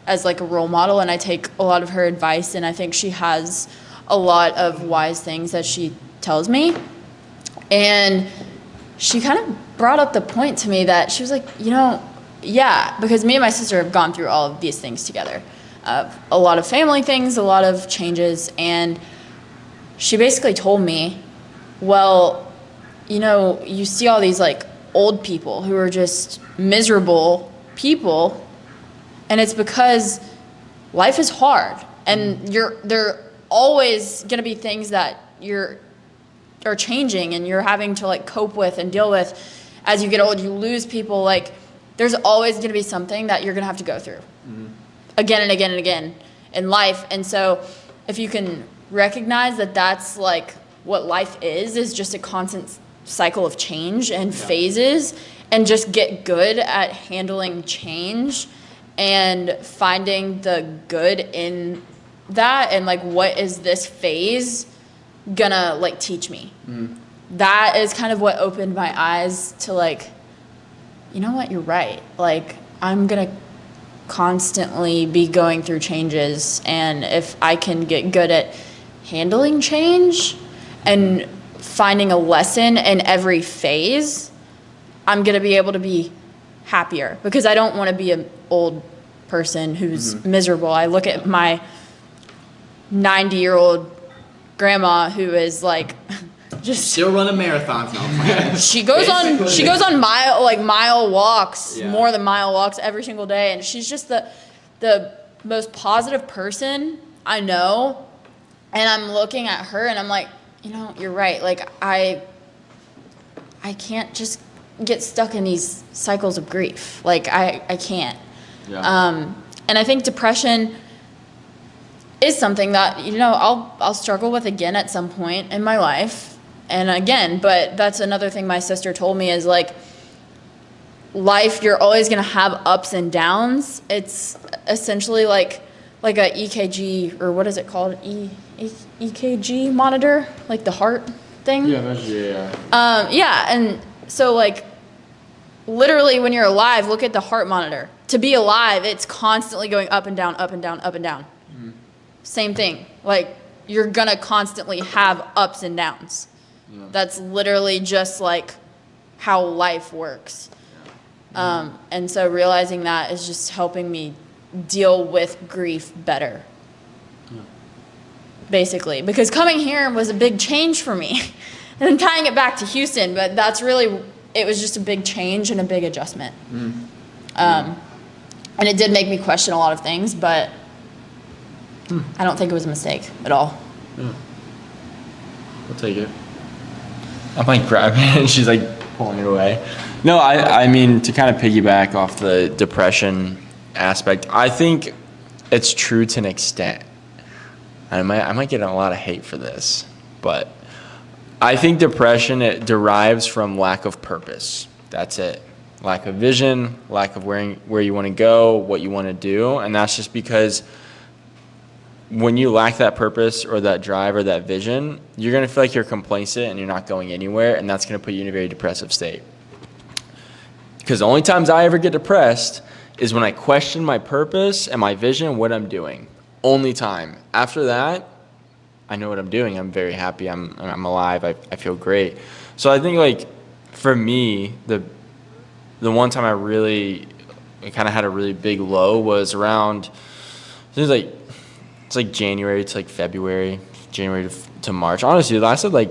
as, like, a role model, and I take a lot of her advice, and I think she has a lot of wise things that she tells me. And she kind of brought up the point to me that she was like, yeah, because me and my sister have gone through all of these things together. A lot of family things, a lot of changes. And she basically told me, well, you see all these like old people who are just miserable people. And it's because life is hard. And there are always going to be things that are changing and you're having to like cope with and deal with. As you get old, you lose people. Like, there's always going to be something that you're going to have to go through again and again and again in life. And so if you can recognize that that's like what life is just a constant cycle of change and phases, and just get good at handling change and finding the good in that, and like, what is this phase gonna like teach me? That is kind of what opened my eyes to like, you know what, you're right. Like, I'm gonna constantly be going through changes, and if I can get good at handling change and finding a lesson in every phase, I'm gonna be able to be happier, because I don't want to be an old person who's miserable. I look at my 90-year-old grandma who is like just Still running marathons now. she goes on mile walks, more than mile walks every single day, and she's just the most positive person I know. And I'm looking at her and I'm like, you're right. Like, I can't just get stuck in these cycles of grief. Like, I can't. Yeah. And I think depression is something that, I'll struggle with again at some point in my life. And again, but that's another thing my sister told me is like, life, you're always going to have ups and downs. It's essentially like a EKG, or what is it called? EKG monitor, like the heart thing. Yeah. And so like, literally when you're alive, look at the heart monitor. To be alive, it's constantly going up and down, up and down, up and down. Same thing. Like, you're gonna constantly have ups and downs. That's literally just like how life works. And so realizing that is just helping me deal with grief better. Basically, because coming here was a big change for me. And then tying it back to Houston, but it was just a big change and a big adjustment. And it did make me question a lot of things, but I don't think it was a mistake at all. I'll take it. I'm like grabbing it and she's like pulling it away. No, I mean, to kind of piggyback off the depression aspect, I think it's true to an extent. I might get a lot of hate for this, but I think depression, it derives from lack of purpose. That's it. Lack of vision, lack of where you want to go, what you want to do. And that's just because when you lack that purpose or that drive or that vision, you're going to feel like you're complacent and you're not going anywhere, and that's going to put you in a very depressive state. Because the only times I ever get depressed is when I question my purpose and my vision, what I'm doing. Only time. After that, I know what I'm doing. I'm very happy. I'm alive. I feel great. So I think, like, for me, the one time I kind of had a really big low was around, it's like January to like February, January to March. Honestly, it lasted like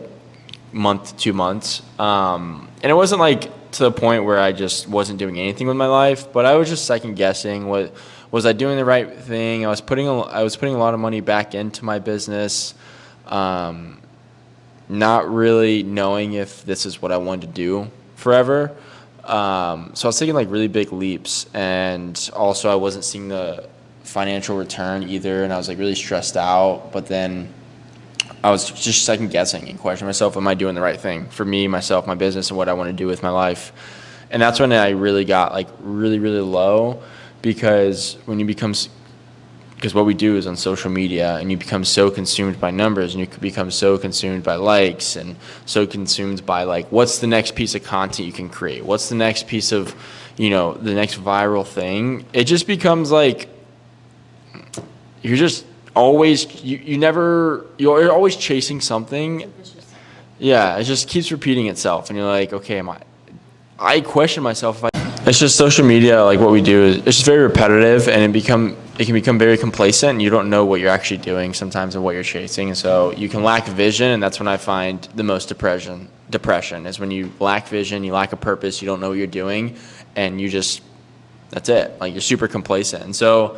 month, 2 months. And it wasn't like to the point where I just wasn't doing anything with my life, but I was just second guessing. Was I doing the right thing? I was putting a lot of money back into my business, not really knowing if this is what I wanted to do forever. So I was taking like really big leaps, and also I wasn't seeing the financial return either, and I was like really stressed out. But then I was just second guessing and questioning myself, am I doing the right thing for me, myself, my business, and what I want to do with my life? And that's when I really got like really, really low, because because what we do is on social media, and you become so consumed by numbers, and you could become so consumed by likes, and so consumed by like, what's the next piece of content you can create? What's the next piece of, the next viral thing? It just becomes like, you're just always, you're always chasing something. Yeah, it just keeps repeating itself, and you're like, okay, I question myself if I. It's just social media, like what we do is it's just very repetitive, and it can become very complacent, and you don't know what you're actually doing sometimes and what you're chasing, and so you can lack vision, and that's when I find the most depression is when you lack vision, you lack a purpose, you don't know what you're doing, and that's it. Like, you're super complacent. And so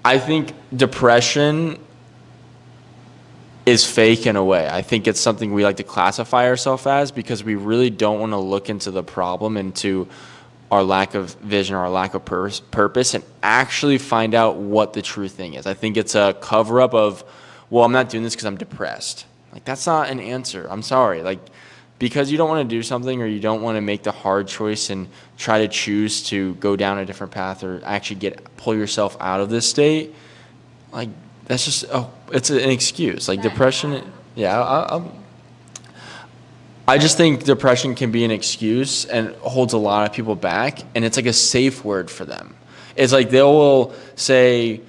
I think depression is fake in a way. I think it's something we like to classify ourselves as because we really don't want to look into the problem, into our lack of vision or our lack of purpose, and actually find out what the true thing is. I think it's a cover-up of, well, I'm not doing this because I'm depressed. Like, that's not an answer. I'm sorry. Like, because you don't want to do something, or you don't want to make the hard choice and try to choose to go down a different path or actually pull yourself out of this state, like, that's just, it's an excuse. Like, depression, yeah, I just think depression can be an excuse and holds a lot of people back, and it's like a safe word for them. It's like they will say,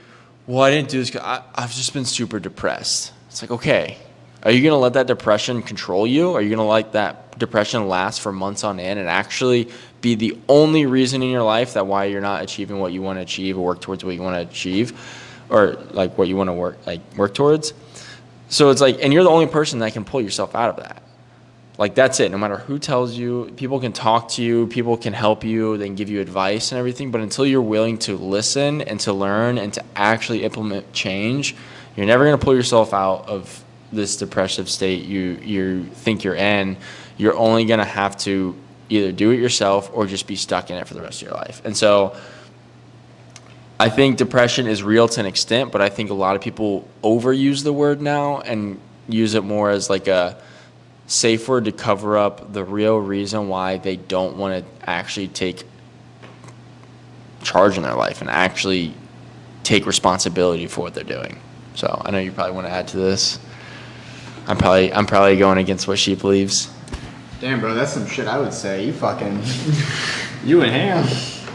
well, I didn't do this because I've just been super depressed. It's like, okay, are you going to let that depression control you? Are you going to let that depression last for months on end and actually be the only reason in your life that why you're not achieving what you want to achieve or work towards what you want to achieve, or like what you want to work towards? So it's like, and you're the only person that can pull yourself out of that. Like, that's it. No matter who tells you, people can talk to you, people can help you, they can give you advice and everything, but until you're willing to listen and to learn and to actually implement change, you're never going to pull yourself out of this depressive state you think you're in. You're only going to have to either do it yourself or just be stuck in it for the rest of your life. And so I think depression is real to an extent, but I think a lot of people overuse the word now and use it more as like a safe word to cover up the real reason why they don't want to actually take charge in their life and actually take responsibility for what they're doing. So I know you probably want to add to this. I'm probably going against what she believes. Damn, bro, that's some shit I would say. You fucking, you and ham.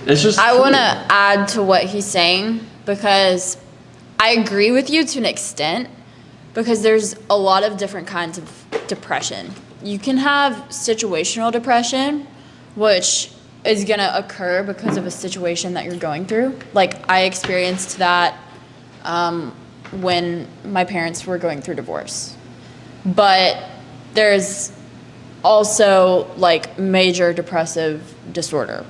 It's just. I want to add to what he's saying because I agree with you to an extent, because there's a lot of different kinds of depression. You can have situational depression, which is going to occur because of a situation that you're going through. Like, I experienced that when my parents were going through divorce. But there's also, like, major depressive disorder,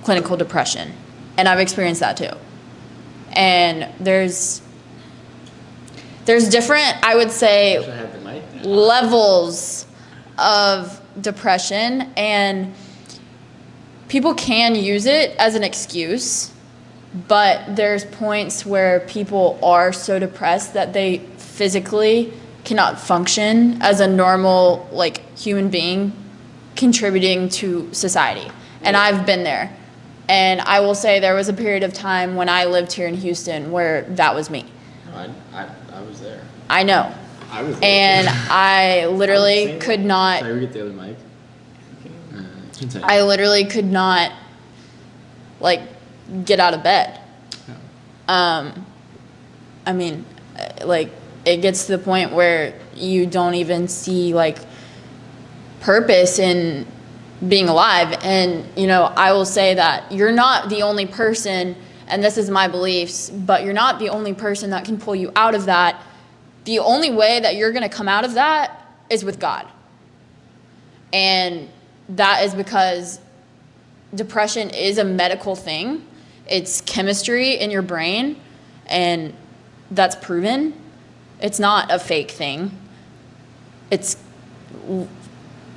clinical depression. And I've experienced that too. And there's different, I would say, levels of depression, and people can use it as an excuse, but there's points where people are so depressed that they physically cannot function as a normal, like, human being contributing to society. And I've been there. And I will say there was a period of time when I lived here in Houston where that was me. I was there. I know. I was there. And I literally could not. Sorry, we get the other mic. I literally could not, like, get out of bed. I mean, like, it gets to the point where you don't even see, like, purpose in being alive. And, you know, I will say that you're not the only person, and this is my beliefs, but you're not the only person that can pull you out of that. The only way that you're going to come out of that is with God. And that is because depression is a medical thing. It's chemistry in your brain, and that's proven. It's not a fake thing. It's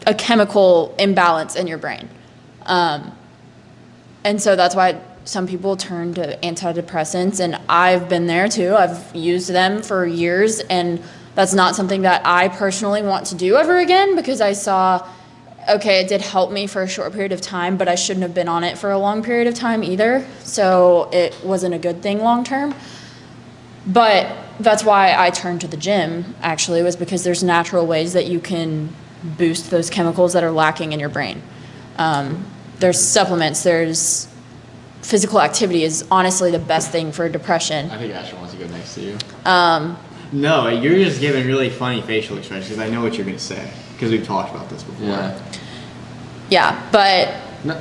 a chemical imbalance in your brain. And so that's why some people turn to antidepressants, and I've been there too. I've used them for years, and that's not something that I personally want to do ever again, because I saw, okay, it did help me for a short period of time, but I shouldn't have been on it for a long period of time either. So it wasn't a good thing long term. But that's why I turned to the gym, actually, was because there's natural ways that you can boost those chemicals that are lacking in your brain. There's supplements, there's physical activity is honestly the best thing for depression. I think Asher wants to go next to you. No, you're just giving really funny facial expressions. I know what you're gonna say because we've talked about this before. Yeah, but No,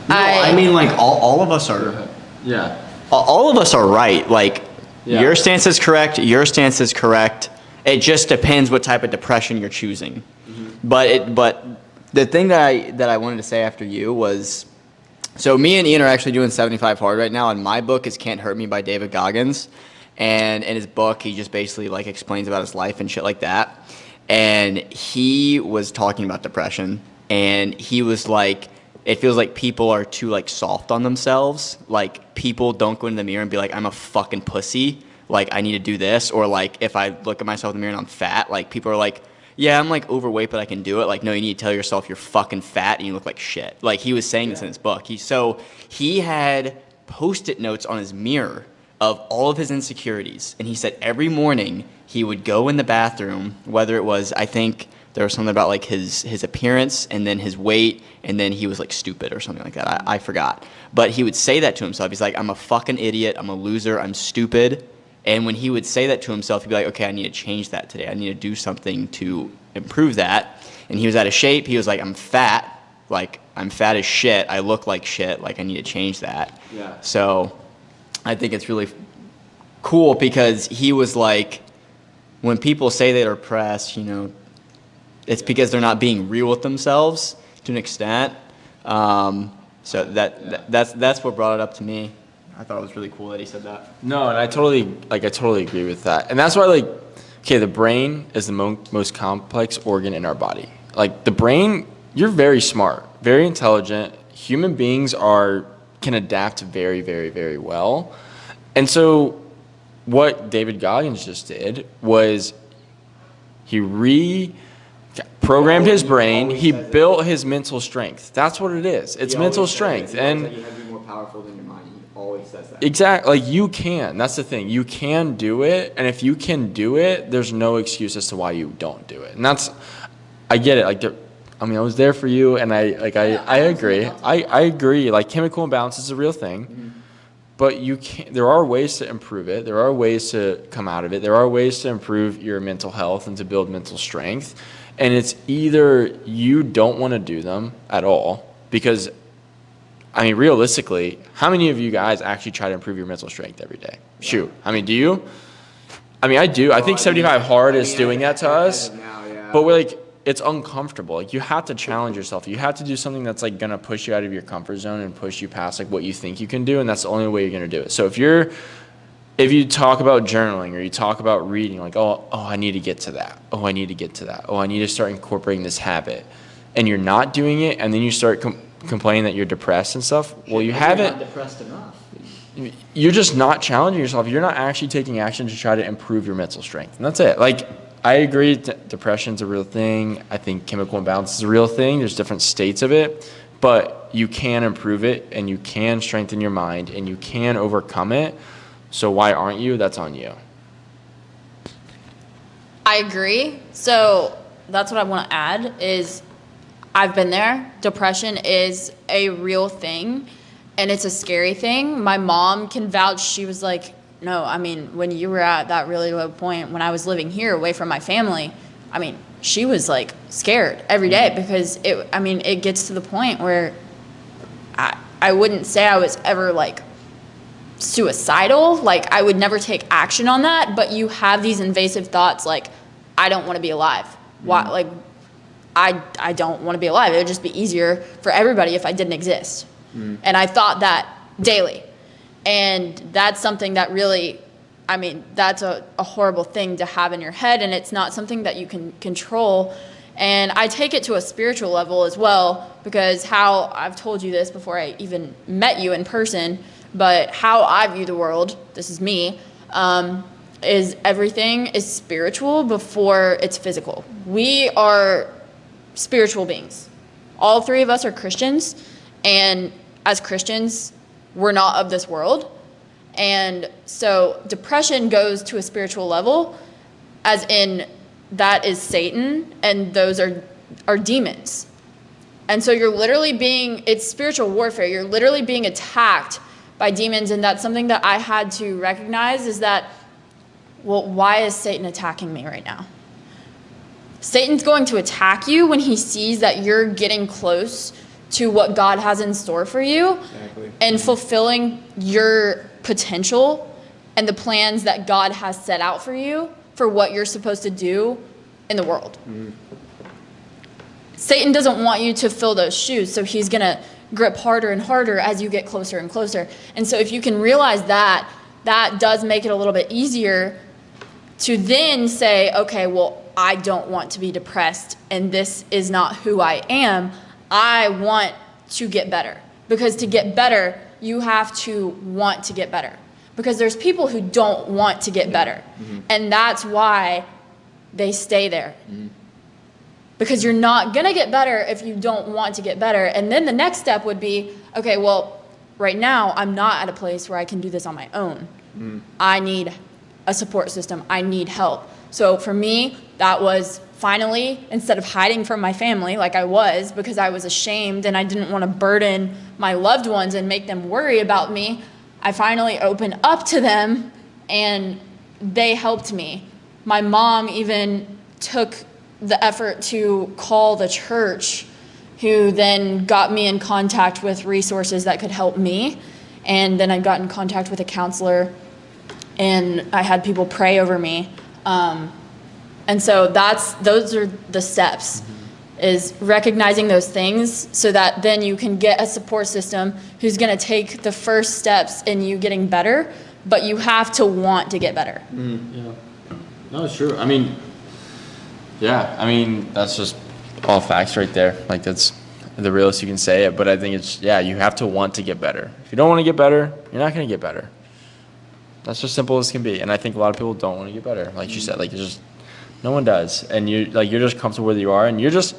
I mean, like all of us are. Yeah. All of us are right. Like Yeah. your stance is correct. Your stance is correct. It just depends what type of depression you're choosing. But the thing that I wanted to say after you was, so me and Ian are actually doing 75 Hard right now, and my book is Can't Hurt Me by David Goggins. And in his book, he just basically like explains about his life and shit like that. And he was talking about depression, and he was like, it feels like people are too like soft on themselves. Like people don't go in the mirror and be like, I'm a fucking pussy. Like I need to do this. Or like if I look at myself in the mirror and I'm fat, like people are like, yeah, I'm like overweight, but I can do it. Like, no, you need to tell yourself you're fucking fat and you look like shit. Like he was saying this in his book. He had Post-it notes on his mirror of all of his insecurities. And he said every morning he would go in the bathroom, whether it was, I think there was something about like his appearance and then his weight, and then he was like stupid or something like that. I forgot. But he would say that to himself. He's like, I'm a fucking idiot. I'm a loser. I'm stupid. And when he would say that to himself, he'd be like, okay, I need to change that today. I need to do something to improve that. And he was out of shape. He was like, I'm fat. Like, I'm fat as shit. I look like shit. Like, I need to change that. Yeah. So I think it's really cool because he was like, when people say they're depressed, you know, it's because they're not being real with themselves to an extent. So that's what brought it up to me. I thought it was really cool that he said that. No, and I totally agree with that. And that's why, like, okay, the brain is the most complex organ in our body. Like, the brain, you're very smart, very intelligent. Human beings can adapt very, very, very well. And so what David Goggins just did was he reprogrammed his brain. He built his mental strength. That's what it is. It's mental strength. And you have to be more powerful than your mind. He always says that. exactly, like you can. That's the thing. You can do it, and if you can do it, there's no excuse as to why you don't do it. And I get it. Like, I mean, I was there for you, and I agree. I agree. Like, chemical imbalance is a real thing. Mm-hmm. But there are ways to improve it. There are ways to come out of it. There are ways to improve your mental health and to build mental strength. And it's either you don't want to do them at all, because, I mean, realistically, how many of you guys actually try to improve your mental strength every day? Yeah. Shoot. I mean, do you? I mean, I do. I think 75 Hard is doing that to us. Now, yeah. But we're like, it's uncomfortable. Like, you have to challenge yourself. You have to do something that's like gonna push you out of your comfort zone and push you past like what you think you can do, and that's the only way you're gonna do it. So if you talk about journaling or you talk about reading, like, oh, I need to get to that. Oh, I need to get to that. Oh, I need to start incorporating this habit, and you're not doing it, and then you start complaining that you're depressed and stuff. Well, you haven't. Not depressed enough. You're just not challenging yourself. You're not actually taking action to try to improve your mental strength, and that's it. Like, I agree, depression's a real thing. I think chemical imbalance is a real thing. There's different states of it, but you can improve it, and you can strengthen your mind, and you can overcome it. So why aren't you? That's on you. I agree. So that's what I want to add is I've been there. Depression is a real thing, and it's a scary thing. My mom can vouch. She was like, no, I mean, when you were at that really low point, when I was living here away from my family, I mean, she was like scared every day because it gets to the point where I wouldn't say I was ever like suicidal. Like, I would never take action on that, but you have these invasive thoughts like, I don't want to be alive. Why? Like, I don't want to be alive. It would just be easier for everybody if I didn't exist. And I thought that daily. And that's something that really, I mean, that's a horrible thing to have in your head, and it's not something that you can control. And I take it to a spiritual level as well, because how I've told you this before I even met you in person, but how I view the world, this is me, is everything is spiritual before it's physical. We are spiritual beings. All three of us are Christians, and as Christians, we're not of this world. And so depression goes to a spiritual level, as in that is Satan, and those are demons. And so it's spiritual warfare. You're literally being attacked by demons. And that's something that I had to recognize is that, well, why is Satan attacking me right now? Satan's going to attack you when he sees that you're getting close to what God has in store for you and fulfilling your potential and the plans that God has set out for you for what you're supposed to do in the world. Satan doesn't want you to fill those shoes, so he's going to grip harder and harder as you get closer and closer. And so if you can realize that, that does make it a little bit easier to then say, okay, well, I don't want to be depressed, and this is not who I am. I want to get better. Because to get better, you have to want to get better. Because there's people who don't want to get better. And that's why they stay there. Because you're not going to get better if you don't want to get better. And then the next step would be, okay, well, right now I'm not at a place where I can do this on my own. I need a support system. I need help. So for me, that was finally, instead of hiding from my family like I was because I was ashamed and I didn't want to burden my loved ones and make them worry about me, I finally opened up to them and they helped me. My mom even took the effort to call the church, who then got me in contact with resources that could help me. And then I got in contact with a counselor and I had people pray over me. And so those are the steps, is recognizing those things so that then you can get a support system who's going to take the first steps in you getting better, but you have to want to get better. Yeah. No, it's true. I mean, that's just all facts right there. Like, that's the realest you can say it, but I think it's, you have to want to get better. If you don't want to get better, you're not going to get better. That's just simple as can be. And I think a lot of people don't want to get better. Like you said, like, it's just, no one does. And you're just comfortable where you are, and you're just,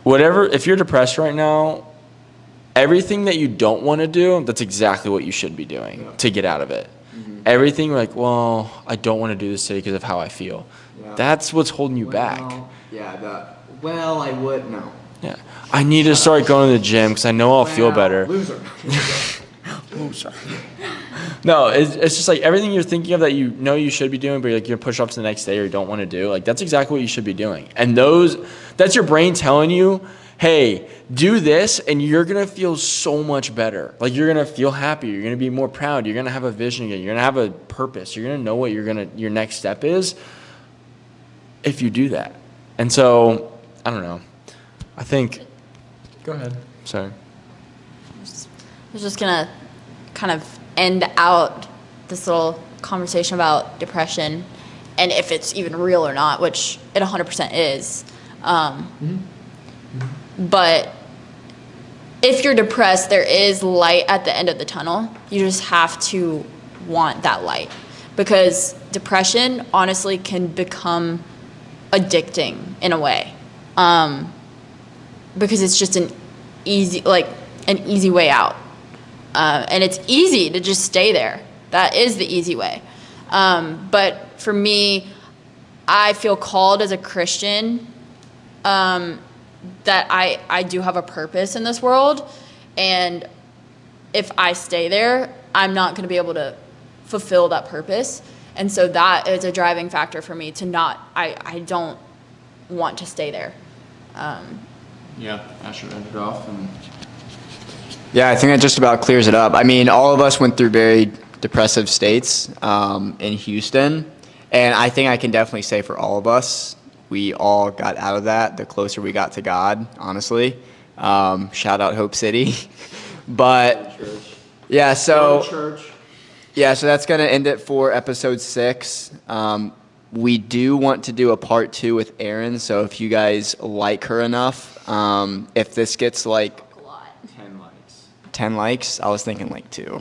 if you're depressed right now, everything that you don't want to do, that's exactly what you should be doing to get out of it. Everything like, well, I don't want to do this today because of how I feel. That's what's holding you back. I would, no. Yeah. I need to start going to the gym because I know I'll feel better. Loser. No, it's just like everything you're thinking of that you know you should be doing, but you're going to push off to the next day or you don't want to do. Like, that's exactly what you should be doing. And that's your brain telling you, hey, do this and you're going to feel so much better. Like, you're going to feel happy. You're going to be more proud. You're going to have a vision again. You're going to have a purpose. You're going to know what your next step is if you do that. And so, I don't know. I think, go ahead. Sorry. I was just going to kind of end out this little conversation about depression and if it's even real or not, which it 100% is. But if you're depressed, there is light at the end of the tunnel. You just have to want that light, because depression honestly can become addicting in a way, because it's just an easy way out. And it's easy to just stay there. That is the easy way. But for me, I feel called as a Christian that I do have a purpose in this world. And if I stay there, I'm not going to be able to fulfill that purpose. And so that is a driving factor for me to I don't want to stay there. I should end it off. Yeah, I think that just about clears it up. I mean, all of us went through very depressive states in Houston, and I think I can definitely say for all of us, we all got out of that the closer we got to God, honestly. Shout out Hope City. But, so that's going to end it for episode 6. We do want to do a part 2 with Erin, so if you guys like her enough, if this gets like 10 likes, I was thinking like 2.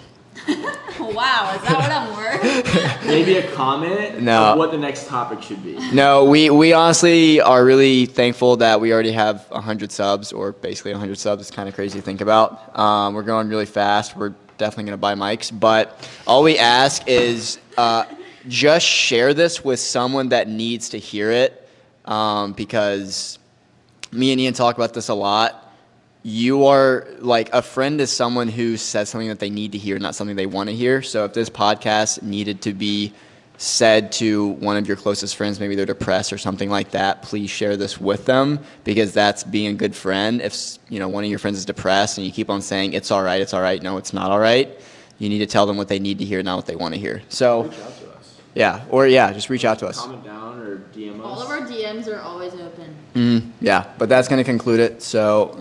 Wow, is that what I'm worth? Maybe a comment of what the next topic should be. No, we honestly are really thankful that we already have 100 subs, or basically 100 subs. It's kind of crazy to think about. We're going really fast. We're definitely going to buy mics. But all we ask is just share this with someone that needs to hear it, because me and Ian talk about this a lot. you are like a friend is someone who says something that they need to hear, not something they want to hear. So if this podcast needed to be said to one of your closest friends, maybe they're depressed or something like that, please share this with them, because that's being a good friend. If one of your friends is depressed and you keep on saying it's all right, no, it's not all right, you need to tell them what they need to hear, not what they want to hear. So Reach out to us. just reach out to us. Comment down or DM us. All of our DMs are always open. Yeah, but that's going to conclude it. So,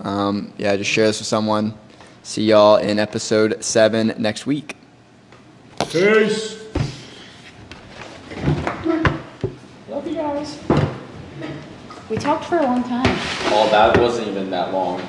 just share this with someone. See y'all in episode 7 next week. Peace. Love you guys. We talked for a long time. Oh, that wasn't even that long.